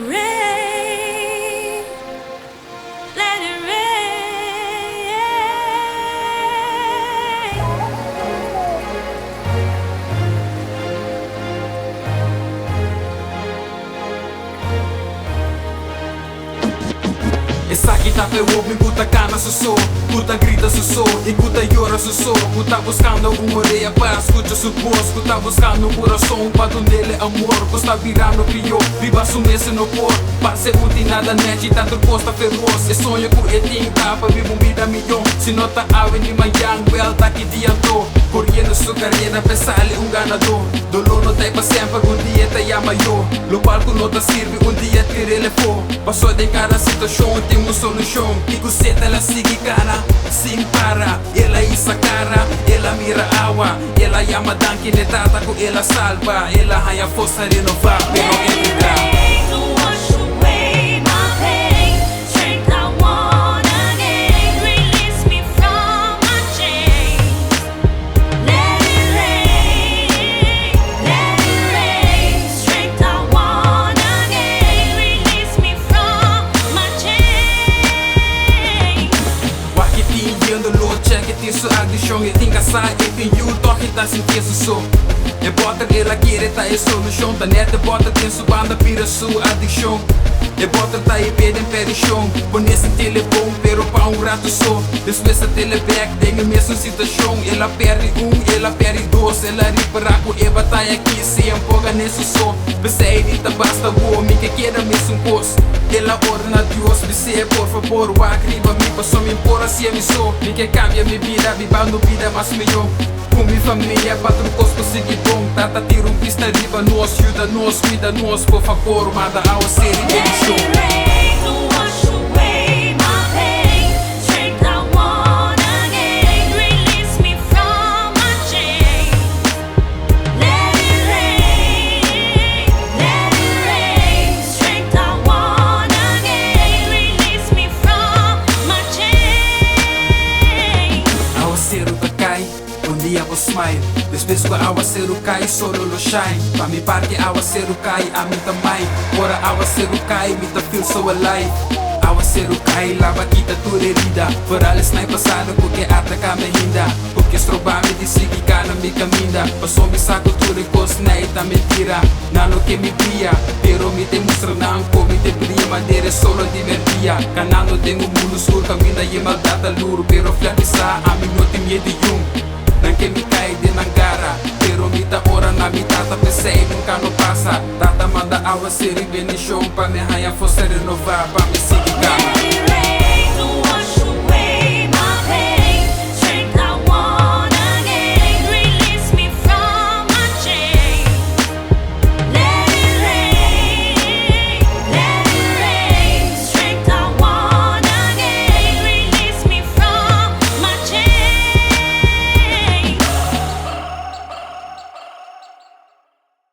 rain, let it rain. Essa aqui tá ferro, me puta cana sussô, puta grita sussô, e puta llora sussô. Puta buscando uma orelha para escutar su voz, puta buscando um coração para donde amor. Puta virando pior, viva su nesse no cor. Passe útil nada net, tanto costa feroz. E sonho com etim tapa, vivo vida milhão. Se nota ave ni manhã, well tá que diantou. Correndo su carreira, pensar-lhe ganador. Dolor não tem pra sempre, dia te llama yo. Lo palco não te sirve, dia te relevou. Passou de cada situação, tem uma solução. Digo seta, ela sigue cara, sem para. Ela isa cara, ela mira água. Ela llama danke, netata com ela salva. Ela raia força renovar, pero é vida. Su addiction e tinga sai e fin you toque tá sem que so. E bota ela querer tá é solução. Da neta bota tem su banda pira su addiction. E bota tá e pedem perichão. Põe esse telefone pero pa rato só. Depois a teleback tem a mesma situação. Ela perde ela perde dois. Ela ripara com e batalha aqui se empolga nesse som. Pensei dita basta voa, me que queda mesmo pos. Ela ordena Deus, dice por favor, o acriba me passou me impor assim a missão. Me que cambia minha vida, vivendo vida mais melhor. Com minha família, patro cos consegui bom. Tata tira pista riba, nós ajuda, nós cuida, nós por favor, manda a série de show. Dia vou smile, depois que a aguaceiro cai, solo lo shine. Pa mi parte aguaceiro cai, a mim também. Ora aguaceiro cai, me ta feel so alive. Aguaceiro cai, lava quita tua herida. Vorales não é passado porque ataca me rinda. Porque estroba me disse que cana me caminha. Passou me saco tudo e cos neita mentira. Nano que me brilha, pero me te mostra não como te brilha. Madeira solo divertia. Canano tenho mundo escuro, caminha e maldade luro. Pero flaqueça, a mim não tem medo de Não que me cai de nangara, pero me da hora na mi tata pensei nunca não passa. Tata manda água ser e bendição pra me raia força renovar, pra me seguir.